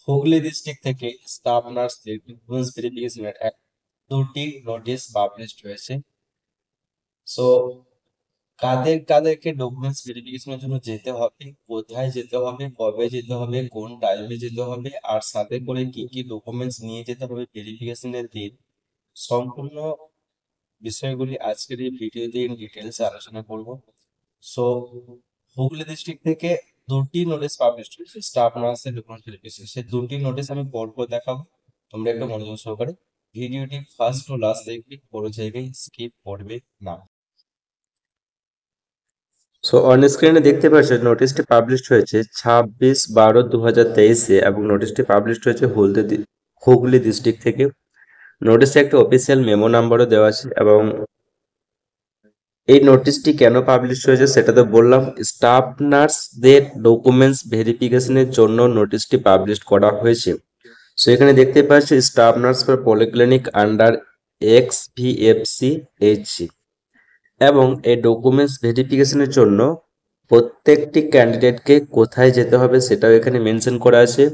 Hooghly district থেকে staff নার্সদের documents ভেরিফিকেশনের দুটি নোটিশ পাবলিশড হয়েছে। সো কাদেরকে ডকুমেন্টস ভেরিফিকেশনের জন্য যেতে হবে, কোথায় যেতে হবে, কবে যেতে হবে, কোন টাইমে যেতে হবে, আর সাথে করে কি কি ডকুমেন্টস নিয়ে যেতে হবে ভেরিফিকেশনের দিন, সম্পূর্ণ বিষয়গুলি আজকের এই ভিডিওতে ইন ডিটেলস আলোচনা করব। সো হুগলি ডিস্ট্রিক্ট থেকে দুটি নোটিশ পাবলিশ হয়েছে স্টাফ নার্সের ডকুমেন্টস ভেরিফিকেশন। সেই দুটি নোটিশ আমি পরপর দেখাবো, তোমরা একটু মনোযোগ সহকারে ভিডিওটি ফার্স্ট টু লাস্ট দেখবে, কোনো জায়গায় স্কিপ করবে না। সো অন স্ক্রিনে দেখতে পাচ্ছেন নোটিশটি পাবলিশড হয়েছে 26/12/2023-এ এবং নোটিশটি পাবলিশড হয়েছে হুগলি ডিস্ট্রিক্ট থেকে। নোটিশে একটা অফিসিয়াল মেমো নাম্বারও দেওয়া আছে এবং এই নোটিশটি কেন পাবলিশ হয়েছে সেটা তো বললাম। স্টাফ নার্সদের ডকুমেন্টস ভেরিফিকেশনের জন্য নোটিশটি পাবলিশ করা হয়েছে। সো এখানে দেখতে পাচ্ছি staff nurse for polyclinic under XVFCHG এবং এই ডকুমেন্টস ভেরিফিকেশনের জন্য প্রত্যেকটি ক্যান্ডিডেটকে কোথায় যেতে হবে সেটাও এখানে মেনশন করা আছে।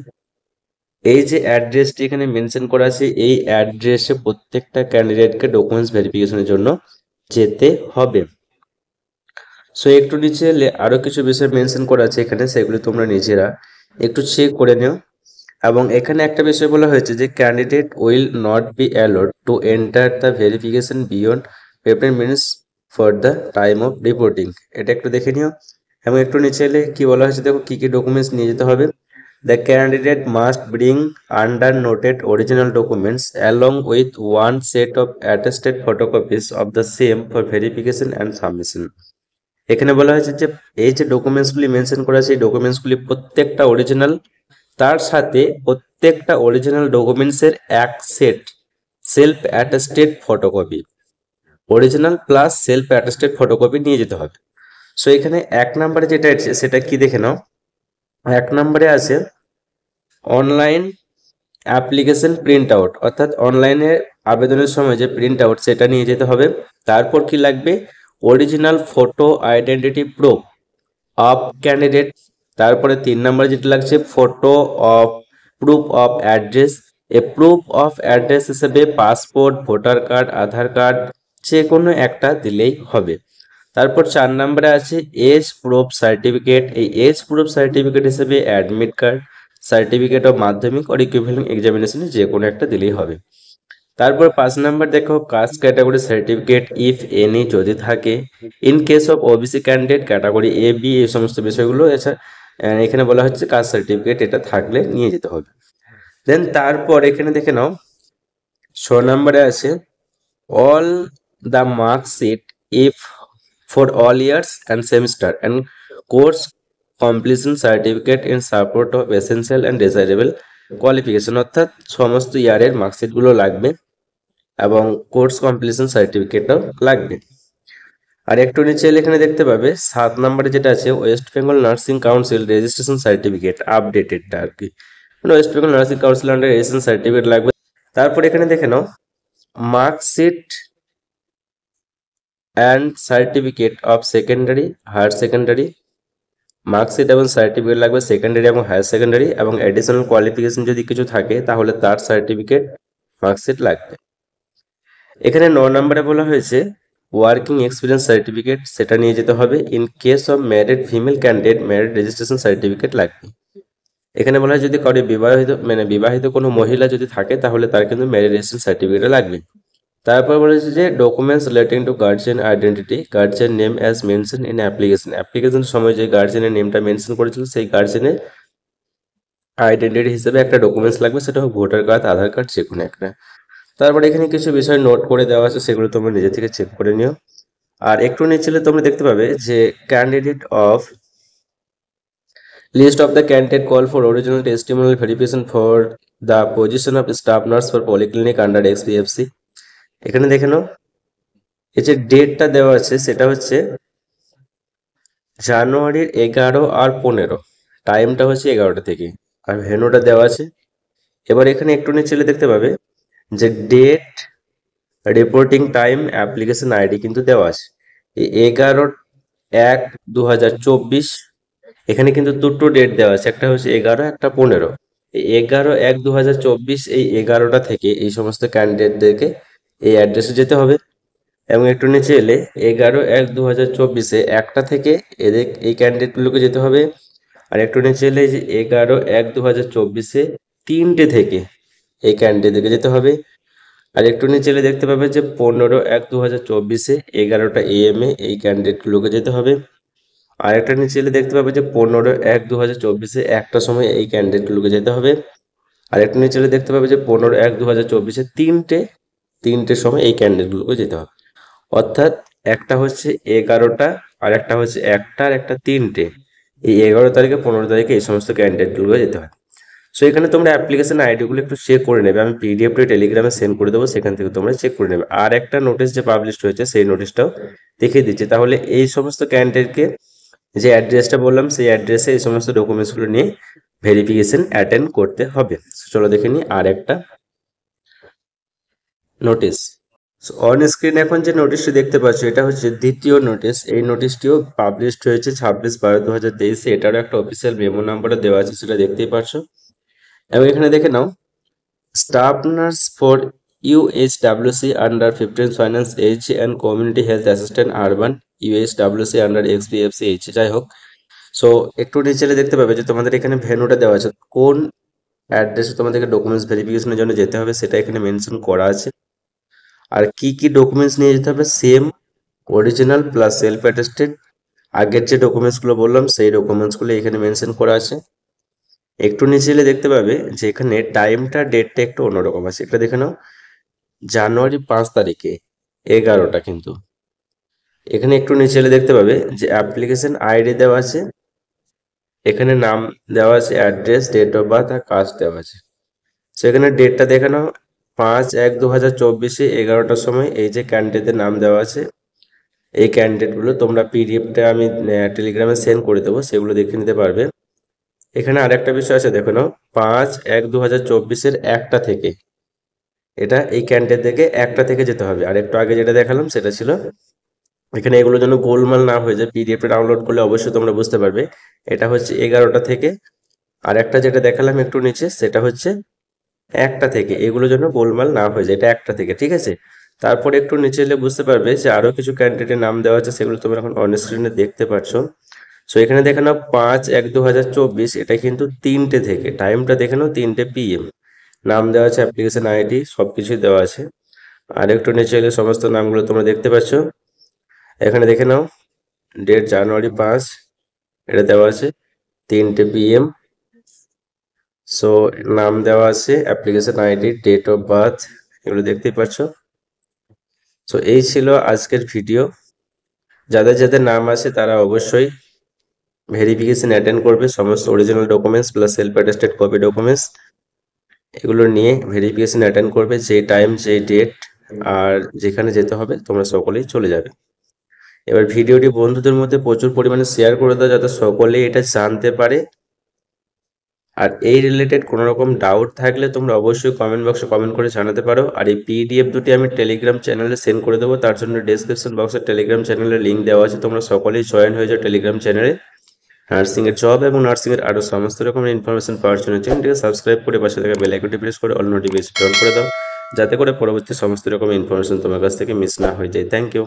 এই যে অ্যাড্রেসটি এখানে মেনশন করা আছে, এই অ্যাড্রেসে প্রত্যেকটা ক্যান্ডিডেটকে ডকুমেন্টস ভেরিফিকেশনের জন্য যেতে হবে। সো একটু নিচে এলে আরো কিছু বিষয় মেনশন করা আছে এখানে, সেগুলো তোমরা নিজেরা একটু চেক করে নিও। এবং এখানে একটা বিষয় বলা হয়েছে যে candidate will not be allowed to enter the verification beyond 15 minutes for the time of reporting. এটা একটু দেখে নিও। এবং একটু নিচে এলে কি বলা হয়েছে দেখো, কি কি ডকুমেন্টস নিয়ে যেতে হবে। The candidate must bring under noted original documents along with one set of attested photocopies of the same for verification and submission. এখানে বলা হয়েছে যে এই যে ডকুমেন্টসগুলি মেনশন করা আছে এই ডকুমেন্টসগুলি প্রত্যেকটা অরিজিনাল, তার সাথে প্রত্যেকটা অরিজিনাল ডকুমেন্টসের এক set self attested photocopy, original plus self attested photocopy নিয়ে যেতে হবে। সো এখানে এক নম্বরে যেটা আছে সেটা কি দেখে নাও। এক নম্বরে আছে অনলাইন অ্যাপ্লিকেশন প্রিন্ট আউট, অর্থাৎ অনলাইনে আবেদনের সময় যে প্রিন্ট আউট সেটা নিয়ে যেতে হবে। তারপর কি লাগবে, original photo identity proof of candidate. তারপরে 3 নম্বরে যেটা লাগছে photo of proof of address. এ প্রুফ অফ অ্যাড্রেস হিসেবে passport, voter card, Aadhaar card যে কোনো একটা দিলেই হবে। তারপর 4 নম্বরে আছে এজ প্রুফ সার্টিফিকেট। এই এজ প্রুফ সার্টিফিকেট হিসেবে admit card, certificate of Madhyamik or equivalent এক্সামিনেশনে যে কোনো একটা দিলেই হবে। তারপর 5 নাম্বার দেখো caste category certificate if any যদি থাকে, in case of OBC candidate category A B, এই সমস্ত বিষয়গুলো এখানে বলা হচ্ছে কাস্ট সার্টিফিকেট এটা থাকলে নিয়ে যেতে হবে। দেন তারপর এখানে দেখে নাও 6 নম্বরে আছে all the marksheet if for all years and semester and course completion certificate in support of essential and desirable qualification, অর্থাৎ সমস্ত ইয়ারের মার্কশিটগুলো লাগবে এবং কোর্স কমপ্লিশন সার্টিফিকেটও লাগবে। আর একটু নিচে এখানে দেখতে পাবে 7 নম্বরে যেটা আছে West Bengal nursing council registration certificate আপডেটেডটা আর কি, মানে West Bengal nursing council under registration certificate লাগবে। তারপর এখানে দেখে নাও marksheet and certificate of secondary higher secondary, marksheet এবং সার্টিফিকেট লাগবে সেকেন্ডারি এবং হায়ার সেকেন্ডারি, এবং অ্যাডিশনাল কোয়ালিফিকেশন যদি কিছু থাকে তাহলে তার সার্টিফিকেট মার্কশিট লাগবে। এখানে 9 নম্বরে বলা হয়েছে ওয়ার্কিং এক্সপিরিয়েন্স সার্টিফিকেট, সেটা নিয়ে যেতে হবে। In case of married female candidate married registration certificate লাগবে। এখানে বলা হয় যদি কারো বিবাহিত কোনো মহিলা যদি থাকে তাহলে তার কিন্তু ম্যারিড রেজিস্ট্রেশন সার্টিফিকেট লাগবে। তারপর বলেছে যে documents relating to guardian identity guardian name as mention in অ্যাপ্লিকেশনের সময় যে গার্জিয়ানের নেমটা মেনশন করেছিল সেই গার্জিয়ানের আইডেন্টিটি হিসেবে একটা ডকুমেন্টস লাগবে, সেটা হোক ভোটার কার্ড, আধার কার্ড, যে কোনো একটা। তারপরে এখানে কিছু বিষয় নোট করে দেওয়া আছে, সেগুলো তোমরা নিজে থেকে চেক করে নিও। আর একটু নিচে তোমরা দেখতে পাবে যে candidate of list of the candidate call for original testimonial verification for the position of staff nurse for polyclinic under XPFC। এখানে দেখে নাও এই যে ডেটটা দেওয়া আছে সেটা হচ্ছে জানুয়ারির 11 আর 15, টাইমটা হচ্ছে 11টা থেকে, আর ভেন্যুটা দেওয়া আছে। এবার এখানে একটু নিচে দেখতে পাবে যে date, reporting time, application ID কিন্তু দেওয়া আছে। এই 11/1/2024, এখানে কিন্তু দুটো ডেট দেওয়া আছে, একটা হচ্ছে 11, একটা 15। 11/1/2024 এই 11টা থেকে এই সমস্ত ক্যান্ডিডেটদেরকে এই অ্যাড্রেসে যেতে হবে। এবং একটু নিচে এলে 11/1/2024 1টা থেকে এদের এই ক্যান্ডিডেটগুলোকে যেতে হবে। আর একটু নিচে এলে যে 11/1/2024 3টে থেকে এই ক্যান্ডিডেটদেরকে যেতে হবে। আর একটু নিচে এলে দেখতে পাবে যে 15/1/2024 11টা AM এই ক্যান্ডিডেটগুলোকে যেতে হবে। আর একটা নিচে এলে দেখতে পাবে যে 15/1/2024 1টার সময় এই ক্যান্ডিডেটগুলোকে যেতে হবে। আর একটু নিচে এলে দেখতে পাবে যে 15/1/2024 তিনটের সময় এই ক্যান্ডিডেটগুলোকে যেতে হবে। অর্থাৎ একটা হচ্ছে 11টা, আর একটা হচ্ছে 1টা, আর একটা 3টে। এই 11 তারিখে 15 তারিখে এই সমস্ত ক্যান্ডিডেটগুলোকে যেতে হয়। সো এখানে তোমরা অ্যাপ্লিকেশন আইডিগুলো একটু চেক করে নেবে, আমি পিডিএফটা টেলিগ্রামে সেন্ড করে দেবো, সেখান থেকে তোমরা চেক করে নেবে। আর একটা নোটিশ যে পাবলিশ হয়েছে সেই নোটিশটাও দেখিয়ে দিচ্ছি। তাহলে এই সমস্ত ক্যান্ডিডেটকে যে অ্যাড্রেসটা বললাম সেই অ্যাড্রেসে এই সমস্ত ডকুমেন্টসগুলো নিয়ে ভেরিফিকেশন অ্যাটেন্ড করতে হবে। চলো দেখে নিই আর একটা নোটিশ। অন স্ক্রিন এখন যে নোটিশটি দেখতে পাচ্ছ এটা হচ্ছে দ্বিতীয় নোটিশ। এই নোটিশটিও পাবলিশড হয়েছে 26/12/2023। এটারও একটা অফিসিয়াল মেমো নাম্বারও দেওয়া আছে, সেটা দেখতেই পারছো। এবং এখানে দেখে নাও, staff nurse for UHWC under 15 finance H and community health assistant urban UHWC under XBFC H. যাই হোক, সো একটু নিচে দেখতে পাবে যে তোমাদের এখানে ভেন্যুটা দেওয়া আছে, কোন অ্যাড্রেসে তোমাদেরকে ডকুমেন্টস ভেরিফিকেশনের জন্য যেতে হবে সেটা এখানে মেনশন করা আছে। আর কি কি ডকুমেন্টস নিয়ে যেতে হবে, same original plus self attested. আগের যে ডকুমেন্টসগুলো বললাম সেই ডকুমেন্টসগুলো এখানে মেনশন করা আছে। একটু নিচে এলে দেখতে পাবে যে এখানে টাইমটা ডেটটা একটু অন্যরকম আছে, এটা দেখে নাও। জানুয়ারি 5 তারিখে 11টা কিন্তু। এখানে একটু নিচে এলে দেখতে পাবে যে অ্যাপ্লিকেশন আইডি দেওয়া আছে, এখানে নাম দেওয়া আছে, অ্যাড্রেস, ডেট অফ বার্থ আর কাস্ট দেওয়া আছে। সেখানে ডেটটা দেখে নাও, 5/1/2024 11টার সময় এই যে ক্যান্ডিডেটের নাম দেওয়া আছে এই ক্যান্ডিডেটগুলো তোমরা পিডিএফটা আমি টেলিগ্রামে সেন্ড করে দেবো, সেগুলো দেখে নিতে পারবে। এখানে আরেকটা বিষয় আছে, দেখো নাও, 5/1/2024 1টা থেকে, এটা এই ক্যান্ডিডেট থেকে 1টা থেকে যেতে হবে। আর একটু আগে যেটা দেখালাম সেটা ছিল, এখানে এগুলো যেন গোলমাল না হয়ে যায়, পিডিএফটা ডাউনলোড করলে অবশ্যই তোমরা বুঝতে পারবে। এটা হচ্ছে 11টা থেকে, আর একটা যেটা দেখালাম একটু নিচে সেটা হচ্ছে 1টা থেকে। এগুলো যেন গোলমাল না হয়ে যায়, এটা 1টা থেকে, ঠিক আছে। তারপরে একটু নিচে এলে বুঝতে পারবে যে আরো কিছু ক্যান্ডিডেটের নাম দেওয়া আছে, সেগুলো তোমরা এখন অন স্ক্রিনে দেখতে পাচ্ছ। সো এখানে দেখে নাও 5/1/2024, এটা কিন্তু 3টে থেকে, টাইমটা দেখে নাও 3টে PM। নাম দেওয়া আছে, অ্যাপ্লিকেশন আইডি সবকিছুই দেওয়া আছে। আর একটু নিচে এলে সমস্ত নামগুলো তোমরা দেখতে পাচ্ছ। এখানে দেখে নাও, ডেট জানুয়ারি 5, এটা দেওয়া আছে 3টে PM। সো নাম দেওয়া আছে, application ID, date of birth, এগুলো দেখতেই পাচ্ছ। সো এই ছিল আজকের ভিডিও। যাদের যাদের নাম আছে তারা অবশ্যই ভেরিফিকেশন অ্যাটেন্ড করবে, সমস্ত original documents plus self attested copy documents এগুলো নিয়ে ভেরিফিকেশন অ্যাটেন্ড করবে। যে টাইম, যে ডেট আর যেখানে যেতে হবে তোমরা সকলেই চলে যাবে। এবার ভিডিওটি বন্ধুদের মধ্যে প্রচুর পরিমাণে শেয়ার করে দাও যাতে সকলেই এটা জানতে পারে। আর এই রিলেটেড কোনো রকম ডাউট থাকলে তোমরা অবশ্যই কমেন্ট বক্সে কমেন্ট করে জানাতে পারো। আর এই পিডিএফ দুটি আমি টেলিগ্রাম চ্যানেলে সেন্ড করে দেবো, তার জন্য ডেসক্রিপশন বক্সে টেলিগ্রাম চ্যানেলের লিঙ্ক দেওয়া আছে, তোমরা সকলেই জয়েন হয়ে যাও টেলিগ্রাম চ্যানেলে। নার্সিংয়ের জব এবং নার্সিংয়ের আরও সমস্ত রকমের ইনফরমেশন পাওয়ার জন্য চ্যানেলটিকে সাবস্ক্রাইব করে পাশে থাকা বেল আইকনটি প্রেস করে অল নোটিফিকেশন অন করে দাও, যাতে করে পরবর্তী সমস্ত রকমের ইনফরমেশন তোমার কাছ থেকে মিস না হয়ে যায়। Thank you.